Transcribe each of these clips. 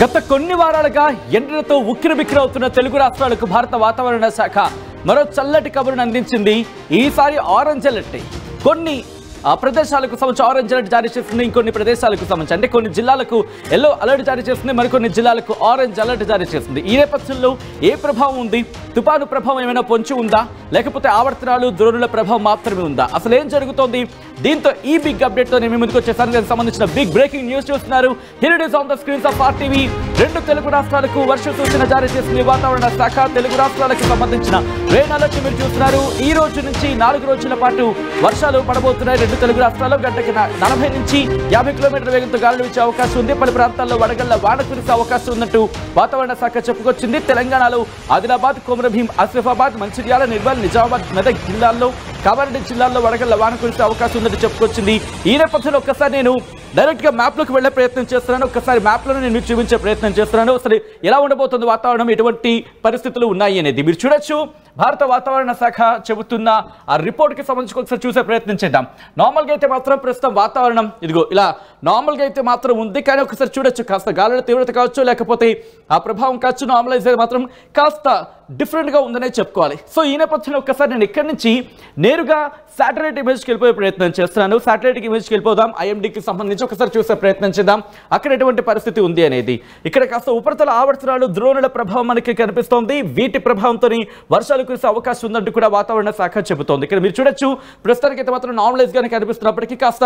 గత కొన్ని వారాలుగా ఎండలతో ఉక్కిరిబిక్కిరవుతున్న తెలుగు రాష్ట్రాలకు భారత వాతావరణ శాఖ మరో చల్లటి కబురును అందించింది. ఈసారి ఆరెంజ్ అలర్ట్ కొన్ని ప్రదేశాలకు సంబంధించి ఆరెంజ్ అలర్ట్ జారీ చేస్తుంది. ఇంకొన్ని ప్రదేశాలకు సంబంధించి అంటే కొన్ని జిల్లాలకు ఎల్లో అలర్ట్ జారీ చేస్తుంది, మరికొన్ని జిల్లాలకు ఆరెంజ్ అలర్ట్ జారీ చేస్తుంది. ఈ నేపథ్యంలో ఏ ప్రభావం ఉంది? తుపాను ప్రభావం ఏమైనా పొంచి ఉందా, లేకపోతే ఆవర్తనాలు ద్రోణుల ప్రభావం మాత్రమే ఉందా? అసలు ఏం జరుగుతోంది? దీంతో ఈ బిగ్ అప్డేట్ తో నేను ముందుకు వచ్చేసాను. దానికి సంబంధించిన బిగ్ బ్రేకింగ్ న్యూస్ చూస్తున్నారు. Here it is on the screens of RTV. రెండు తెలుగు రాష్ట్రాలకు వర్ష సూచన జారీ చేసింది వాతావరణ శాఖ. తెలుగు రాష్ట్రాలకు సంబంధించిన రెయిన్ అలర్ట్ మీరు చూస్తున్నారు. ఈ రోజు నుంచి 4 రోజుల పాటు వర్షాలు పడబోతున్నాయి. రెండు తెలుగు రాష్ట్రాల్లో గంటకి 40 నుంచి 50 కిలోమీటర్ల వేగంతో గాలులు వీచే అవకాశం ఉంది. పలు ప్రాంతాల్లో వడగళ్ల వాన కురిసే అవకాశం ఉన్నట్టు వాతావరణ శాఖ చెప్పుకొచ్చింది. తెలంగాణలో ఆదిలాబాద్, కొమరభీం, ఆసిఫాబాద్, మంచిర్యాల, నిర్మల్, నిజామాబాద్, మెదక్ జిల్లాల్లో, కామారెడ్డి జిల్లాల్లో వడగళ్ల వాన కురిసే అవకాశం ఉందని చెప్పుకొచ్చింది. ఈ నేపథ్యంలో ఒక్కసారి నేను డైరెక్ట్ గా మ్యాప్ లోకి వెళ్లే ప్రయత్నం చేస్తున్నాను. ఒక్కసారి మ్యాప్ లో నేను మీకు చూపించే ప్రయత్నం చేస్తున్నాను. అసలు ఎలా ఉండబోతుంది వాతావరణం, ఎటువంటి పరిస్థితులు ఉన్నాయి అనేది మీరు చూడొచ్చు. భారత వాతావరణ శాఖ చెబుతున్న ఆ రిపోర్ట్ కి సంబంధించి ఒకసారి చూసే ప్రయత్నం చేద్దాం. నార్మల్ గా అయితే మాత్రం ప్రస్తుతం వాతావరణం ఇదిగో ఇలా నార్మల్ గా అయితే మాత్రం ఉంది. కానీ ఒకసారి చూడొచ్చు, కాస్త గాలుల తీవ్రత కావచ్చు, లేకపోతే ఆ ప్రభావం కావచ్చు, నార్మలైజ్ అయితే మాత్రం కాస్త డిఫరెంట్ గా ఉందనే చెప్పుకోవాలి. సో ఈ నేపథ్యంలో ఒక్కసారి నేను ఇక్కడి నుంచి నేరుగా శాటిలైట్ ఇమేజ్కి వెళ్ళిపోయే ప్రయత్నం చేస్తున్నాను. శాటిలైట్ ఇమేజ్కి వెళ్ళిపోదాం. ఐఎండీకి సంబంధించి ఒకసారి చూసే ప్రయత్నం చేద్దాం. అక్కడ ఎటువంటి పరిస్థితి ఉంది అనేది. ఇక్కడ కాస్త ఉపరితల ఆవర్తనాలు ద్రోణుల ప్రభావం మనకి కనిపిస్తోంది. వీటి ప్రభావంతో వర్షాలు కురిసే అవకాశం ఉందంటూ కూడా వాతావరణ శాఖ చెబుతోంది. ఇక్కడ మీరు చూడొచ్చు, ప్రస్తుతానికి అయితే మాత్రం నార్మలైజ్ గానే కనిపిస్తున్నప్పటికీ కాస్త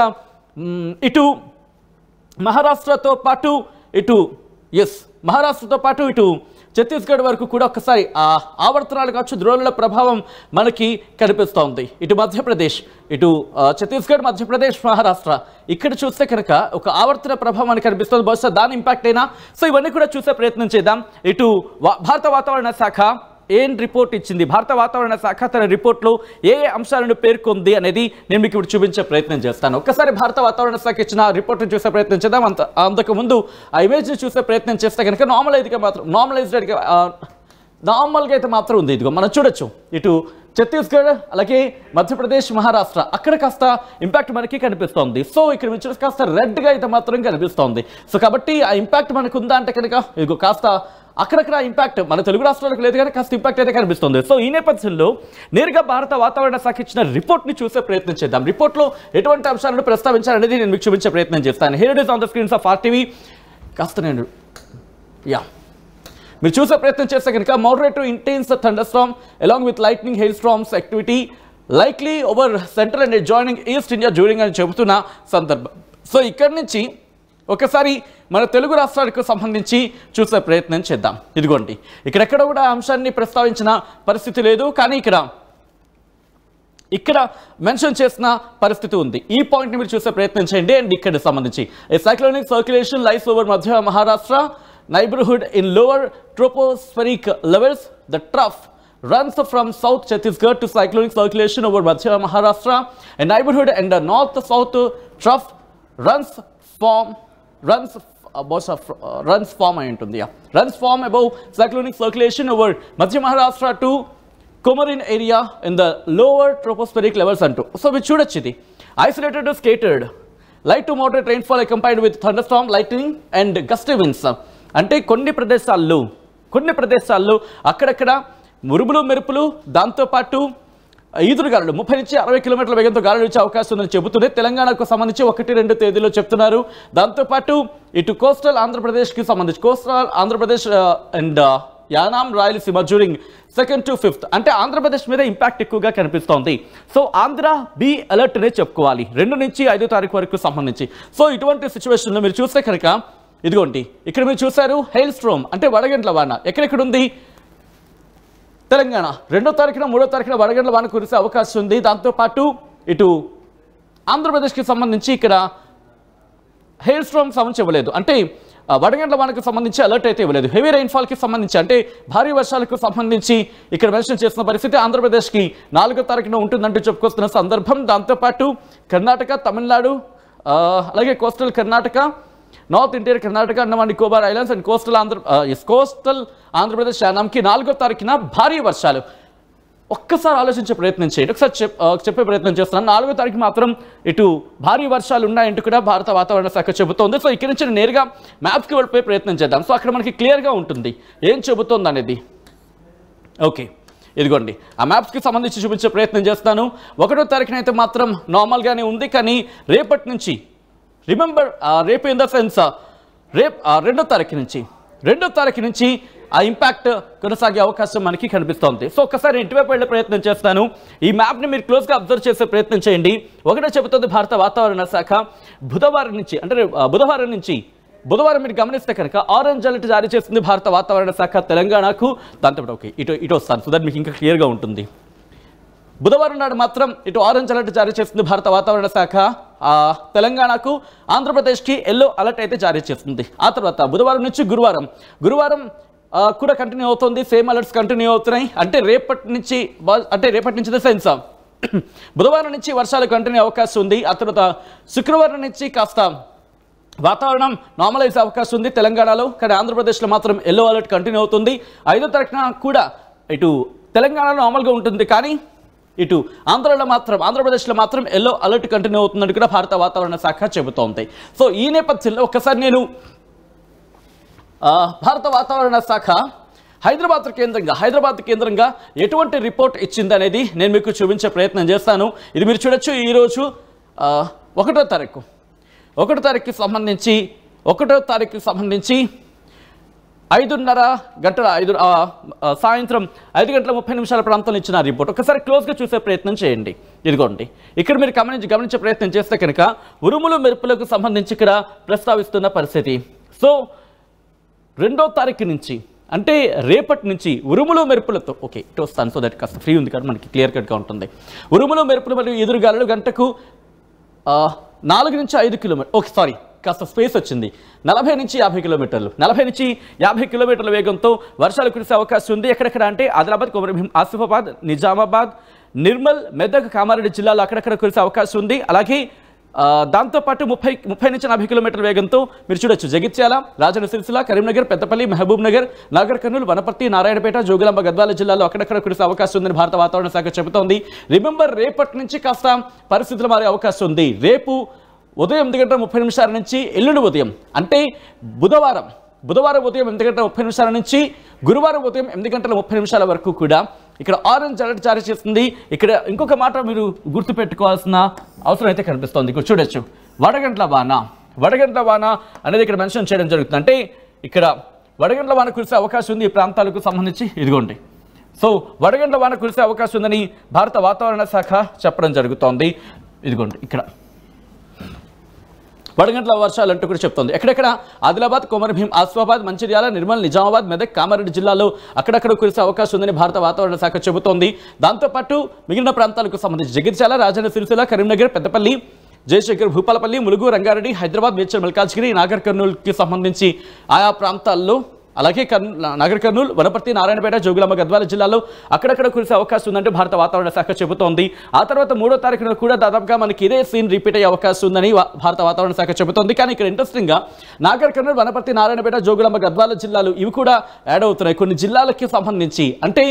ఇటు మహారాష్ట్రతో పాటు ఇటు ఛత్తీస్గఢ్ వరకు కూడా ఒకసారి ఆవర్తనాలు కావచ్చు, ద్రోణుల ప్రభావం మనకి కనిపిస్తోంది. ఇటు మధ్యప్రదేశ్, ఇటు ఛత్తీస్గఢ్, మధ్యప్రదేశ్, మహారాష్ట్ర ఇక్కడ చూస్తే కనుక ఒక ఆవర్తన ప్రభావం మనకి కనిపిస్తుంది. బహుశా దాని ఇంపాక్ట్ అయినా. సో ఇవన్నీ కూడా చూసే ప్రయత్నం చేద్దాం. ఇటు భారత వాతావరణ శాఖ ఏం రిపోర్ట్ ఇచ్చింది, భారత వాతావరణ శాఖ తన రిపోర్ట్లో ఏ అంశాలను పేర్కొంది అనేది నేను మీకు ఇప్పుడు చూపించే ప్రయత్నం చేస్తాను. ఒక్కసారి భారత వాతావరణ శాఖ ఇచ్చిన రిపోర్ట్ని చూసే ప్రయత్నం చేద్దాం. అంతకుముందు ఆ ఇమేజ్ని చూసే ప్రయత్నం చేస్తే కనుక నార్మల్గా అయితే మాత్రం ఉంది. ఇదిగో మనం చూడొచ్చు, ఇటు ఛత్తీస్గఢ్, అలాగే మధ్యప్రదేశ్, మహారాష్ట్ర అక్కడ కాస్త ఇంపాక్ట్ మనకి కనిపిస్తోంది. సో ఇక్కడ నుంచి కాస్త రెడ్గా అయితే మాత్రం కనిపిస్తోంది. సో కాబట్టి ఆ ఇంపాక్ట్ మనకు ఉందా అంటే కనుక ఇదిగో కాస్త అక్కడక్కడ ఇంపాక్ట్ మన తెలుగు రాష్ట్రాలకు లేదు, కానీ కాస్త ఇంపాక్ట్ అయితే కనిపిస్తుంది. సో ఈ నేపథ్యంలో నేరుగా భారత వాతావరణ శాఖ ఇచ్చిన రిపోర్ట్ని చూసే ప్రయత్నం చేద్దాం. రిపోర్ట్లో ఎటువంటి అంశాలను ప్రస్తావించాలనేది నేను మీకు చూపించే ప్రయత్నం చేస్తాను. Here it is on the screens of R. కాస్త నేను మీరు చూసే ప్రయత్నం చేస్తే కనుక moderate to intense thunderstorm along with lightning hail storms activity likely over central and joining east India during అని చెబుతున్న సందర్భం. సో ఇక్కడి నుంచి ఒకసారి మన తెలుగు రాష్ట్రాలకు సంబంధించి చూసే ప్రయత్నం చేద్దాం. ఇదిగోండి, ఇక్కడెక్కడ కూడా అంశాన్ని ప్రస్తావించిన పరిస్థితి లేదు, కానీ ఇక్కడ మెన్షన్ చేసిన పరిస్థితి ఉంది. ఈ పాయింట్ని మీరు చూసే ప్రయత్నం చేయండి. అండ్ ఇక్కడ సంబంధించి ఏ సైక్లోనిక్ సర్క్యులేషన్ లైస్ ఓవర్ మధ్య Maharashtra neighborhood in lower tropospheric levels. The trough runs from South Chhattisgarh to cyclonic circulation over Madhya Maharashtra. A neighborhood and the north-south trough runs form above cyclonic circulation over Madhya Maharashtra to Komarin area in the lower tropospheric levels antu. So we చూడొచ్చు, ఇది isolated to scattered light to moderate rainfall accompanied with thunderstorm, lightning and gusty winds. అంటే కొన్ని ప్రదేశాల్లో అక్కడక్కడ మురుములు మెరుపులు, దాంతోపాటు ఈదురుగాలులు 30 నుంచి 60 కిలోమీటర్ల వేగంతో గాలులు వచ్చే అవకాశం ఉందని చెబుతుంది. తెలంగాణకు సంబంధించి 1-2 తేదీలో చెప్తున్నారు. దాంతోపాటు ఇటు కోస్టల్ ఆంధ్రప్రదేశ్కి సంబంధించి coastal Andhra Pradesh and Yanam, Rayalaseema during 2nd to 5th అంటే ఆంధ్రప్రదేశ్ మీద ఇంపాక్ట్ ఎక్కువగా కనిపిస్తోంది. సో ఆంధ్ర బి అలర్ట్ అనే చెప్పుకోవాలి 2 నుంచి 5వ తారీఖు వరకు సంబంధించి. సో ఇటువంటి సిచ్యువేషన్లో మీరు చూస్తే కనుక ఇదిగోండి, ఇక్కడ మీరు చూశారు హెయిల్ స్ట్రోమ్ అంటే వడగండ్ల వాన ఎక్కడెక్కడ ఉంది. తెలంగాణ 2వ తారీఖున 3వ తారీఖున వడగండ్ల వాన కురిసే అవకాశం ఉంది. దాంతోపాటు ఇటు ఆంధ్రప్రదేశ్కి సంబంధించి ఇక్కడ హెయిల్ స్ట్రోమ్ సంబంధించి ఇవ్వలేదు, అంటే వడగండ్ల వానకు సంబంధించి అలర్ట్ అయితే ఇవ్వలేదు. హెవీ రైన్ఫాల్కి సంబంధించి అంటే భారీ వర్షాలకు సంబంధించి ఇక్కడ మెన్షన్ చేసిన పరిస్థితి ఆంధ్రప్రదేశ్కి 4వ తారీఖున ఉంటుందంటూ చెప్పుకొస్తున్న సందర్భం. దాంతోపాటు కర్ణాటక, తమిళనాడు, అలాగే coastal Karnataka, north interior Karnataka, Andaman Nicobar islands and coastal Andhra Pradesh యానాంకి 4వ తారీఖున భారీ వర్షాలు. ఒక్కసారి ఆలోచించే ప్రయత్నం చేయండి. ఒకసారి చెప్పే ప్రయత్నం చేస్తున్నాను. 4వ తారీఖు మాత్రం ఇటు భారీ వర్షాలు ఉన్నాయంటూ కూడా భారత వాతావరణ శాఖ చెబుతోంది. సో ఇక్కడి నుంచి నేరుగా మ్యాప్స్కి వెళ్ళిపోయే ప్రయత్నం చేద్దాం. సో అక్కడ మనకి క్లియర్గా ఉంటుంది ఏం చెబుతోంది అనేది. ఓకే, ఇదిగోండి ఆ మ్యాప్స్కి సంబంధించి చూపించే ప్రయత్నం చేస్తాను. 1వ తారీఖున అయితే మాత్రం నార్మల్గానే ఉంది, కానీ రేపటి నుంచి రిమెంబర్ రేపు ఇన్ ద సెన్స్ రేపు 2వ తారీఖు నుంచి ఆ ఇంపాక్ట్ కొనసాగే అవకాశం మనకి కనిపిస్తోంది. సో ఒక్కసారి ఇంటివైపు వెళ్ళే ప్రయత్నం చేస్తాను. ఈ మ్యాప్ని మీరు క్లోజ్గా అబ్జర్వ్ చేసే ప్రయత్నం చేయండి. ఒకటే చెబుతుంది భారత వాతావరణ శాఖ, బుధవారం నుంచి బుధవారం మీరు గమనిస్తే కనుక ఆరెంజ్ అలర్ట్ జారీ చేస్తుంది భారత వాతావరణ శాఖ తెలంగాణకు. దాంతో ఓకే ఇటు వస్తాను, సో దట్ మీకు ఇంకా క్లియర్గా ఉంటుంది. బుధవారం నాడు మాత్రం ఇటు ఆరెంజ్ అలర్ట్ జారీ చేస్తుంది భారత వాతావరణ శాఖ తెలంగాణకు, ఆంధ్రప్రదేశ్కి ఎల్లో అలర్ట్ అయితే జారీ చేస్తుంది. ఆ తర్వాత బుధవారం నుంచి గురువారం కూడా కంటిన్యూ అవుతుంది. సేమ్ అలర్ట్స్ కంటిన్యూ అవుతున్నాయి. అంటే రేపటి నుంచి ద సెన్స్ బుధవారం నుంచి వర్షాలు కంటిన్యూ అవకాశం ఉంది. ఆ తర్వాత శుక్రవారం నుంచి కాస్త వాతావరణం నార్మలైజ్ అవకాశం ఉంది తెలంగాణలో, కానీ ఆంధ్రప్రదేశ్లో మాత్రం ఎల్లో అలర్ట్ కంటిన్యూ అవుతుంది. 5వ తారీఖున కూడా ఇటు తెలంగాణలో నార్మల్గా ఉంటుంది, కానీ ఇటు ఆంధ్రప్రదేశ్లో మాత్రం ఎల్లో అలర్ట్ కంటిన్యూ అవుతుందని కూడా భారత వాతావరణ శాఖ చెబుతోంది. సో ఈ నేపథ్యంలో ఒక్కసారి నేను భారత వాతావరణ శాఖ హైదరాబాద్ కేంద్రంగా ఎటువంటి రిపోర్ట్ ఇచ్చింది అనేది నేను మీకు చూపించే ప్రయత్నం చేస్తాను. ఇది మీరు చూడొచ్చు. ఈరోజు 1వ తారీఖుకి సంబంధించి 5:30 సాయంత్రం 5:30 ప్రాంతంలో ఇచ్చిన రిపోర్ట్ ఒకసారి క్లోజ్గా చూసే ప్రయత్నం చేయండి. ఇదిగోండి ఇక్కడ మీరు గమనించే ప్రయత్నం చేస్తే కనుక ఉరుములు మెరుపులకు సంబంధించి ఇక్కడ ప్రస్తావిస్తున్న పరిస్థితి. సో 2వ తారీఖు నుంచి అంటే రేపటి నుంచి ఉరుములు మెరుపులతో ఓకే ఇటు వస్తాను, సో దట్ కాస్త ఫ్రీ ఉంది కాబట్టి మనకి క్లియర్ కట్గా ఉంటుంది. ఉరుములు మెరుపులు మరియు ఎదురుగాలులు గంటకు 4 నుంచి 5 కిలోమీటర్ ఓకే సారీ కాస్త స్పేస్ వచ్చింది 40 నుంచి 50 కిలోమీటర్ల వేగంతో వర్షాలు కురిసే అవకాశం ఉంది. ఎక్కడెక్కడ అంటే ఆదిలాబాద్, కొమరంభీం, ఆసిఫాబాద్, నిజామాబాద్, నిర్మల్, మెదక్, కామారెడ్డి జిల్లాలో అక్కడక్కడ కురిసే అవకాశం ఉంది. అలాగే దాంతోపాటు 30 నుంచి 40 కిలోమీటర్ల వేగంతో మీరు చూడొచ్చు జగిత్యాల, రాజన్న సిరిసిల్ల, కరీంనగర్, పెద్దపల్లి, మహబూబ్ నగర్, నాగర్ కర్నూలు, వనపర్తి, నారాయణపేట, జోగులాంబ, గద్వాల జిల్లాలో అక్కడక్కడ కురిసే అవకాశం ఉందని భారత వాతావరణ శాఖ చెబుతోంది. రిమెంబర్ రేపటి నుంచి కాస్త పరిస్థితులు మారే అవకాశం ఉంది. రేపు ఉదయం 8:30 నుంచి ఎల్లుండి ఉదయం అంటే బుధవారం ఉదయం 8:30 నుంచి గురువారం ఉదయం 8:30 వరకు కూడా ఇక్కడ ఆరెంజ్ అలర్ట్ జారీ చేస్తుంది. ఇక్కడ ఇంకొక మాట మీరు గుర్తుపెట్టుకోవాల్సిన అవసరం అయితే కనిపిస్తోంది. ఇక్కడ చూడొచ్చు వడగండ్ల వాన అనేది ఇక్కడ మెన్షన్ చేయడం జరుగుతుంది. అంటే ఇక్కడ వడగండ్ల వాన కురిసే అవకాశం ఉంది ఈ ప్రాంతాలకు సంబంధించి. ఇదిగోండి సో వడగండ్ల వాన కురిసే అవకాశం ఉందని భారత వాతావరణ శాఖ చెప్పడం జరుగుతోంది. ఇదిగోండి ఇక్కడ వడగండ్ల వర్షాలు అంటూ కూడా చెప్తోంది. ఎక్కడెక్కడ ఆదిలాబాద్, కొమరంభీం, ఆసిఫాబాద్, మంచిర్యాల, నిర్మల్, నిజామాబాద్, మెదక్, కామారెడ్డి జిల్లాలో అక్కడక్కడ కురిసే అవకాశం ఉందని భారత వాతావరణ శాఖ చెబుతోంది. దాంతోపాటు మిగిలిన ప్రాంతాలకు సంబంధించి జగిత్యాల, రాజన్న సిరిసిల్ల, కరీంనగర్, పెద్దపల్లి, జయశంకర్, భూపాలపల్లి, ములుగు, రంగారెడ్డి, హైదరాబాద్, మేడ్చల్, మల్కాజ్గిరి, నాగర్ కర్నూలుకి సంబంధించి ఆయా ప్రాంతాల్లో అలాగే నాగర్ కర్నూలు, వనపర్తి, నారాయణపేట, జోగులాంబ, గద్వాల జిల్లాలో అక్కడక్కడ కురిసే అవకాశం ఉందంటే భారత వాతావరణ శాఖ చెబుతోంది. ఆ తర్వాత 3వ తారీఖున కూడా దాదాపుగా మనకి ఇదే సీన్ రిపీట్ అయ్యే అవకాశం ఉందని భారత వాతావరణ శాఖ చెబుతోంది. కానీ ఇక్కడ ఇంట్రెస్టింగ్గా నాగర్ కర్నూలు, వనపర్తి, నారాయణపేట, జోగులాంబ, గద్వాల జిల్లాలు ఇవి కూడా యాడ్ అవుతున్నాయి. కొన్ని జిల్లాలకి సంబంధించి అంటే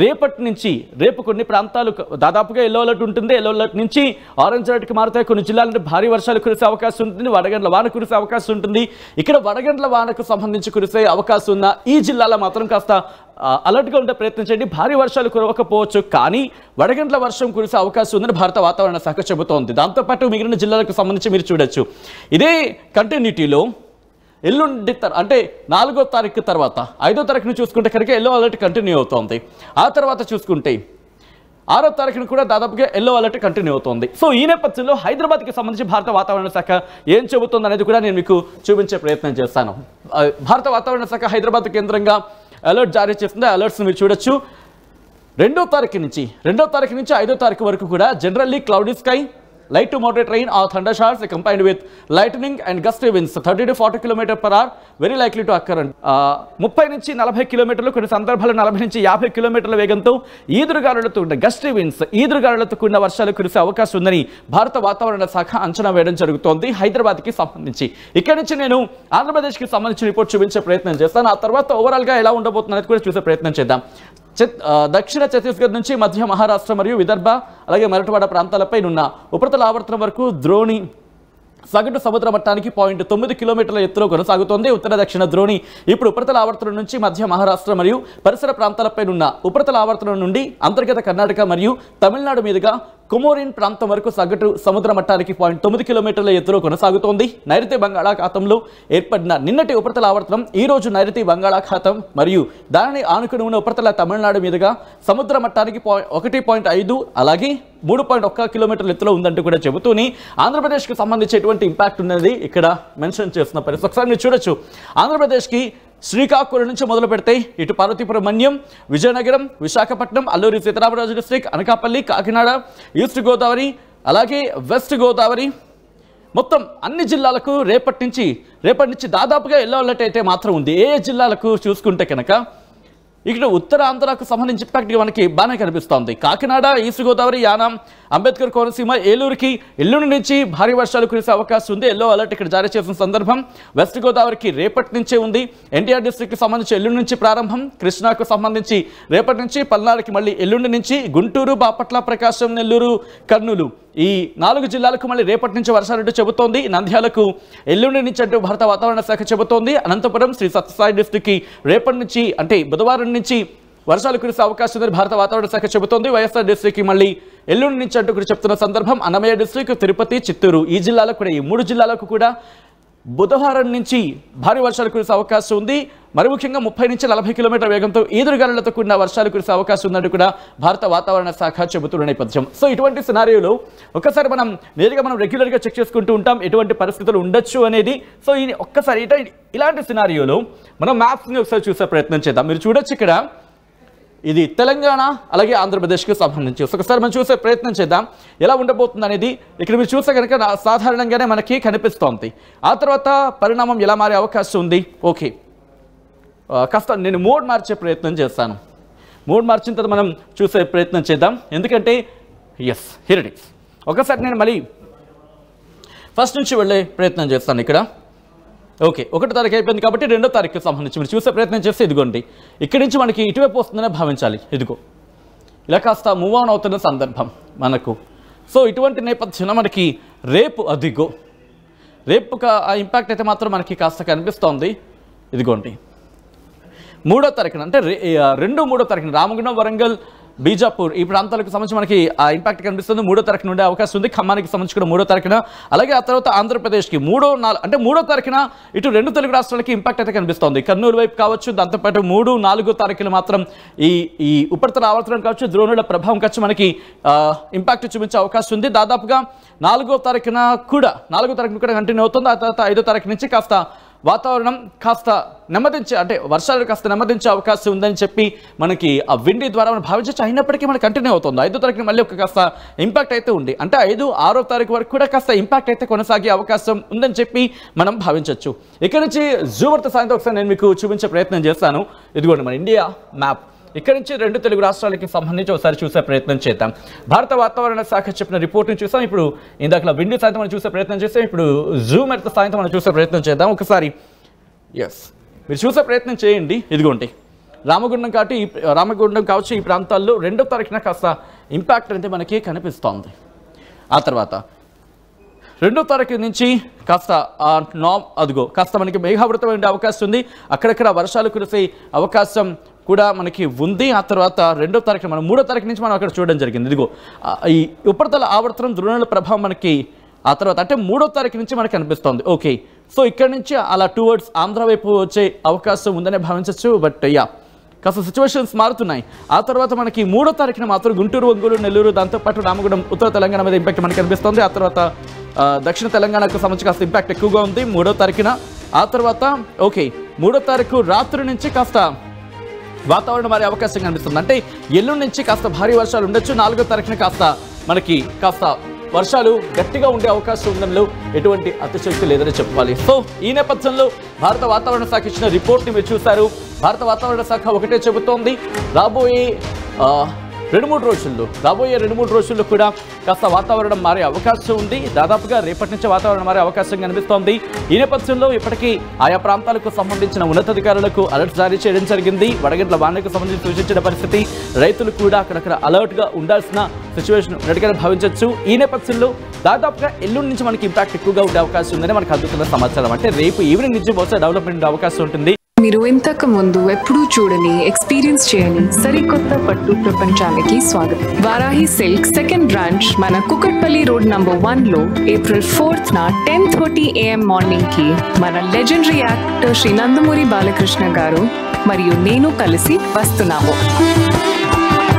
రేపు కొన్ని ప్రాంతాలు దాదాపుగా ఎల్లో అలర్ట్ ఉంటుంది. ఎల్లో అలర్ట్ నుంచి ఆరెంజ్ అలర్ట్కి మారుతాయి. కొన్ని జిల్లాలంటే భారీ వర్షాలు కురిసే అవకాశం ఉంటుంది, వడగండ్ల వాన కురిసే అవకాశం ఉంటుంది. ఇక్కడ వడగండ్ల వానకు సంబంధించి కురిసే అవకాశం ఉన్న ఈ జిల్లాలో మాత్రం కాస్త అలర్ట్గా ఉండే ప్రయత్నం చేయండి. భారీ వర్షాలు కురవకపోవచ్చు, కానీ వడగండ్ల వర్షం కురిసే అవకాశం ఉందని భారత వాతావరణ శాఖ చెబుతోంది. దాంతోపాటు మిగిలిన జిల్లాలకు సంబంధించి మీరు చూడొచ్చు ఇదే కంటిన్యూటీలో ఎల్లుండి అంటే 4వ తారీఖు తర్వాత 5వ తారీఖును చూసుకుంటే కనుక ఎల్లో అలర్ట్ కంటిన్యూ అవుతోంది. ఆ తర్వాత చూసుకుంటే 6వ తారీఖున కూడా దాదాపుగా ఎల్లో అలర్ట్ కంటిన్యూ అవుతోంది. సో ఈ నేపథ్యంలో హైదరాబాద్కి సంబంధించి భారత వాతావరణ శాఖ ఏం చెబుతుంది అనేది కూడా నేను మీకు చూపించే ప్రయత్నం చేస్తాను. భారత వాతావరణ శాఖ హైదరాబాద్ కేంద్రంగా అలర్ట్ జారీ చేస్తుంది. అలర్ట్స్ మీరు చూడొచ్చు. 2వ తారీఖు నుంచి 5వ తారీఖు వరకు కూడా generally cloudy sky, light to moderate rain or thunder showers combined with lightning and gusty winds 30 to 40 km/h very likely to occur. 30 నుంచి 40 కిలోమీటర్లు, కొన్ని సందర్భాల్లో 40 నుంచి 50 కిలోమీటర్ల వేగంతో ఈదురుగాలులతో గస్టీ విండ్స్ ఈదురుగాలులతో కూడిన వర్షాలు కురిసే అవకాశం ఉందని భారత వాతావరణ శాఖ అంచనా వేయడం జరుగుతోంది హైదరాబాద్కి సంబంధించి. ఇక్కడి నుంచి నేను ఆంధ్రప్రదేశ్కి సంబంధించిన రిపోర్ట్ చూపించే ప్రయత్నం చేస్తాను. ఆ తర్వాత ఓవరాల్గా ఎలా ఉండబోతుంది అనేది కూడా చూసే ప్రయత్నం చేద్దాం. దక్షిణ ఛత్తీస్గఢ్ నుంచి మధ్య మహారాష్ట్ర మరియు విదర్భ అలాగే మరాఠవాడ ప్రాంతాలపై ఉన్న ఉపరితల ఆవర్తనం వరకు ద్రోణి సగటు సముద్ర మట్టానికి 0.9 కిలోమీటర్ల ఎత్తులో కొనసాగుతోంది. ఉత్తర దక్షిణ ద్రోణి ఇప్పుడు ఉపరితల ఆవర్తనం నుంచి మధ్య మహారాష్ట్ర మరియు పరిసర ప్రాంతాలపై ఉన్న ఉపరితల ఆవర్తనం నుండి అంతర్గత కర్ణాటక మరియు తమిళనాడు మీదుగా కొమోరిన్ ప్రాంతం వరకు సగటు సముద్ర మట్టానికి 0.9 కిలోమీటర్ల ఎత్తులో కొనసాగుతోంది. నైరుతి బంగాళాఖాతంలో ఏర్పడిన నిన్నటి ఉపరితల ఆవర్తనం ఈ రోజు నైరుతి బంగాళాఖాతం మరియు దానిని ఆనుకుని ఉన్న ఉపరితల తమిళనాడు మీదుగా సముద్ర మట్టానికి 1.5 అలాగే 3.1 కిలోమీటర్ల ఎత్తులో ఉందంటూ కూడా చెబుతూనే ఆంధ్రప్రదేశ్కి సంబంధించి ఎటువంటి ఇంపాక్ట్ ఉన్నది ఇక్కడ మెన్షన్ చేస్తున్న పరిస్థితి. ఒకసారి మీరు చూడొచ్చు, ఆంధ్రప్రదేశ్కి శ్రీకాకుళం నుంచి మొదలు పెడితే ఇటు పార్వతీపురం మన్యం, విజయనగరం, విశాఖపట్నం, అల్లూరి సీతారామరాజు డిస్ట్రిక్ట్, అనకాపల్లి, కాకినాడ, ఈస్ట్ గోదావరి అలాగే వెస్ట్ గోదావరి మొత్తం అన్ని జిల్లాలకు రేపటి నుంచి దాదాపుగా ఎల్లో అలర్ట్ అయితే మాత్రం ఉంది. ఏ జిల్లాలకు చూసుకుంటే కనుక ఇక్కడ ఉత్తరాంధ్రకు సంబంధించి ఇంపాక్ట్ మనకి బాగానే కనిపిస్తోంది. కాకినాడ, ఈస్ట్ గోదావరి, యానాం, అంబేద్కర్ కోనసీమ, ఏలూరుకి ఎల్లుండి నుంచి భారీ వర్షాలు కురిసే అవకాశం ఉంది. ఎల్లో అలర్ట్ ఇక్కడ జారీ చేసిన సందర్భం. వెస్ట్ గోదావరికి రేపటి నుంచే ఉంది. ఎన్టీఆర్ డిస్ట్రిక్ట్కి సంబంధించి ఎల్లుండి నుంచి ప్రారంభం. కృష్ణాకు సంబంధించి రేపటి నుంచి, పల్నాడుకి మళ్ళీ ఎల్లుండి నుంచి, గుంటూరు, బాపట్ల, ప్రకాశం, నెల్లూరు, కర్నూలు ఈ 4 జిల్లాలకు మళ్ళీ రేపటి నుంచి వర్షాలంటూ చెబుతోంది. నంద్యాలకు ఎల్లుండి నుంచి అంటూ భారత వాతావరణ శాఖ చెబుతోంది. అనంతపురం, శ్రీ సత్యసాయి డిస్ట్రిక్ట్కి రేపటి నుంచి అంటే బుధవారం నుంచి వర్షాలు కురిసే అవకాశం ఉందని భారత వాతావరణ శాఖ చెబుతోంది. వైఎస్ఆర్ డిస్ట్రిక్ట్కి మళ్ళీ ఎల్లుండి నుంచి అంటూ కూడా చెప్తున్న సందర్భం. అన్నమయ్య డిస్ట్రిక్ట్, తిరుపతి, చిత్తూరు ఈ జిల్లాలకు కూడా, ఈ 3 జిల్లాలకు కూడా బుధవారం నుంచి భారీ వర్షాలు కురిసే అవకాశం ఉంది. మరి ముఖ్యంగా 30 నుంచి 40 కిలోమీటర్ల వేగంతో ఈదురుగాలులతో కూడిన వర్షాలు కురిసే అవకాశం ఉందంటూ కూడా భారత వాతావరణ శాఖ చెబుతున్న నేపథ్యం. సో ఇటువంటి సినారియోలో ఒకసారి మనం నేరుగా రెగ్యులర్గా చెక్ చేసుకుంటూ ఉంటాం ఎటువంటి పరిస్థితులు ఉండొచ్చు అనేది. సో ఇది ఒక్కసారి ఇలాంటి సినారియోలో మనం మ్యాప్స్ని ఒకసారి చూసే ప్రయత్నం చేద్దాం. మీరు చూడొచ్చు ఇక్కడ ఇది తెలంగాణ అలాగే ఆంధ్రప్రదేశ్కి సంబంధించి ఒకసారి మనం చూసే ప్రయత్నం చేద్దాం ఎలా ఉండబోతుంది అనేది. ఇక్కడ మీరు చూస్తే కనుక సాధారణంగానే మనకి కనిపిస్తోంది. ఆ తర్వాత పరిణామం ఎలా మారే అవకాశం ఉంది. ఓకే, కాస్త నేను మోడ్ మార్చే ప్రయత్నం చేస్తాను. మోడ్ మార్చిన తర్వాత మనం చూసే ప్రయత్నం చేద్దాం. ఎందుకంటే ఎస్ హియర్ ఇట్ ఈస్. ఒకసారి నేను మళ్ళీ ఫస్ట్ నుంచి వెళ్ళే ప్రయత్నం చేస్తాను. ఇక్కడ ఓకే, 1వ తారీఖు అయిపోయింది కాబట్టి 2వ తారీఖుకి సంబంధించి మీరు చూసే ప్రయత్నం చేస్తే ఇదిగోండి ఇక్కడి నుంచి మనకి ఇటువైపు వస్తుందనే భావించాలి. ఇదిగో ఇలా కాస్త మూవ్ ఆన్ అవుతున్న సందర్భం మనకు. సో ఇటువంటి నేపథ్యంలో మనకి రేపు రేపు ఆ ఇంపాక్ట్ అయితే మాత్రం మనకి కాస్త కనిపిస్తోంది. ఇదిగోండి 3వ తారీఖున అంటే 2-3వ తారీఖున రామగుండం, వరంగల్, బీజాపూర్ ఈ ప్రాంతాలకు సంబంధించి మనకి ఆ ఇంపాక్ట్ కనిపిస్తుంది. 3వ తారీఖున ఉండే అవకాశం ఉంది. ఖమ్మానికి సంబంధించి కూడా 3వ తారీఖున, అలాగే ఆ తర్వాత ఆంధ్రప్రదేశ్కి 3వ తారీఖున ఇటు 2 తెలుగు రాష్ట్రాలకి ఇంపాక్ట్ అయితే కనిపిస్తుంది. కర్నూలు వైపు కావచ్చు, దాంతోపాటు 3-4 తారీఖులు మాత్రం ఈ ఉపరితల ఆవర్తనం కావచ్చు, ద్రోణుల ప్రభావం కావచ్చు మనకి ఇంపాక్ట్ చూపించే అవకాశం ఉంది. దాదాపుగా 4వ తారీఖున కూడా కంటిన్యూ అవుతుంది. ఆ తర్వాత 5వ తారీఖు నుంచి కాస్త వాతావరణం కాస్త నెమ్మదించే అంటే వర్షాలు కాస్త నెమ్మదించే అవకాశం ఉందని చెప్పి మనకి ఆ విండి ద్వారా మనం భావించవచ్చు. అయినప్పటికీ మనకి కంటిన్యూ అవుతుంది. 5వ తారీఖున మళ్ళీ ఒక కాస్త ఇంపాక్ట్ అయితే ఉంది. అంటే 5-6వ తారీఖు వరకు కూడా కాస్త ఇంపాక్ట్ అయితే కొనసాగే అవకాశం ఉందని చెప్పి మనం భావించవచ్చు. ఇక్కడ నుంచి జూవర్త సాయంత్రం ఒకసారి నేను మీకు చూపించే ప్రయత్నం చేస్తాను. ఇదిగోండి మన ఇండియా మ్యాప్. ఇక్కడ నుంచి 2 తెలుగు రాష్ట్రాలకి సంబంధించి ఒకసారి చూసే ప్రయత్నం చేద్దాం. భారత వాతావరణ శాఖ చెప్పిన రిపోర్ట్ని చూసాం. ఇప్పుడు ఇందాక విండి సాయంత్రం మనం చూసే ప్రయత్నం చేస్తాం. ఇప్పుడు జూమ్ ఎర్త్ సాయంత్రం మనం చూసే ప్రయత్నం చేద్దాం. ఒకసారి ఎస్ మీరు చూసే ప్రయత్నం చేయండి. ఇదిగోండి రామగుండం కావచ్చు ఈ ప్రాంతాల్లో 2వ తారీఖున కాస్త ఇంపాక్ట్ అయితే మనకి కనిపిస్తోంది. ఆ తర్వాత 2వ తారీఖు నుంచి కాస్త కాస్త మనకి మేఘావృతమైన ఉండే అవకాశం ఉంది. అక్కడక్కడ వర్షాలు కురిసే అవకాశం కూడా మనకి ఉంది. ఆ తర్వాత 2వ తారీఖున మనం 3వ తారీఖు నుంచి మనం అక్కడ చూడడం జరిగింది. ఇదిగో ఈ ఉపరితల ఆవర్తనం ద్రోణుల ప్రభావం మనకి ఆ తర్వాత అంటే 3వ తారీఖు నుంచి మనకి కనిపిస్తోంది. ఓకే, సో ఇక్కడ నుంచి అలా టువర్డ్స్ ఆంధ్ర వైపు వచ్చే అవకాశం ఉందనే భావించవచ్చు. బట్ కాస్త సిచ్యువేషన్స్ మారుతున్నాయి. ఆ తర్వాత మనకి 3వ తారీఖున మాత్రం గుంటూరు, ఒంగోలు, నెల్లూరు, దాంతోపాటు రామగుండం, ఉత్తర తెలంగాణ మీద ఇంపాక్ట్ మనకి కనిపిస్తుంది. ఆ తర్వాత దక్షిణ తెలంగాణకు సంబంధించి కాస్త ఇంపాక్ట్ ఎక్కువగా ఉంది 3వ తారీఖున. ఆ తర్వాత ఓకే 3వ తారీఖు రాత్రి నుంచి కాస్త వాతావరణం మారే అవకాశం కనిపిస్తుంది. అంటే ఎల్లుండి నుంచి కాస్త భారీ వర్షాలు ఉండొచ్చు. 4వ తారీఖున మనకి కాస్త వర్షాలు గట్టిగా ఉండే అవకాశం ఉండడంలో ఎటువంటి అతిశక్తి లేదని చెప్పాలి. సో ఈ నేపథ్యంలో భారత వాతావరణ శాఖ ఇచ్చిన రిపోర్ట్ని మీరు చూశారు. భారత వాతావరణ శాఖ ఒకటే చెబుతోంది, రాబోయే 2-3 రోజుల్లో రాబోయే 2-3 రోజుల్లో కూడా కాస్త వాతావరణం మారే అవకాశం ఉంది. దాదాపుగా రేపటి నుంచి వాతావరణం మారే అవకాశం కనిపిస్తోంది. ఈ నేపథ్యంలో ఇప్పటికీ ఆయా ప్రాంతాలకు సంబంధించిన ఉన్నతాధికారులకు అలర్ట్ జారీ చేయడం జరిగింది. వడగండ్ల వానకు సంబంధించి సూచించిన పరిస్థితి, రైతులు కూడా అక్కడక్కడ అలర్ట్గా ఉండాల్సిన సిచ్యువేషన్ ఉన్నట్టుగా భావించవచ్చు. ఈ నేపథ్యంలో దాదాపుగా ఎల్లుండి నుంచి మనకి ఇంపాక్ట్ ఎక్కువగా ఉండే అవకాశం ఉందని మనకు అందుతున్న సమాచారం. అంటే రేపు ఈవినింగ్ నుంచి బహుశా డెవలప్మెంట్ ఉండే అవకాశం ఉంటుంది. మీరు ఇంతకు ముందు ఎప్పుడూ చూడని, ఎక్స్పీరియన్స్ చేయని సరికొత్త పట్టు ప్రపంచానికి స్వాగతం. వారాహి సిల్క్ సెకండ్ బ్రాంచ్ మన కుకట్పల్లి రోడ్ నంబర్ 1లో April 4th 10:30 AM మార్నింగ్ కి మన లెజెండరీ యాక్టర్ శ్రీ నందమూరి బాలకృష్ణ గారు మరియు నేను కలిసి వస్తున్నాము.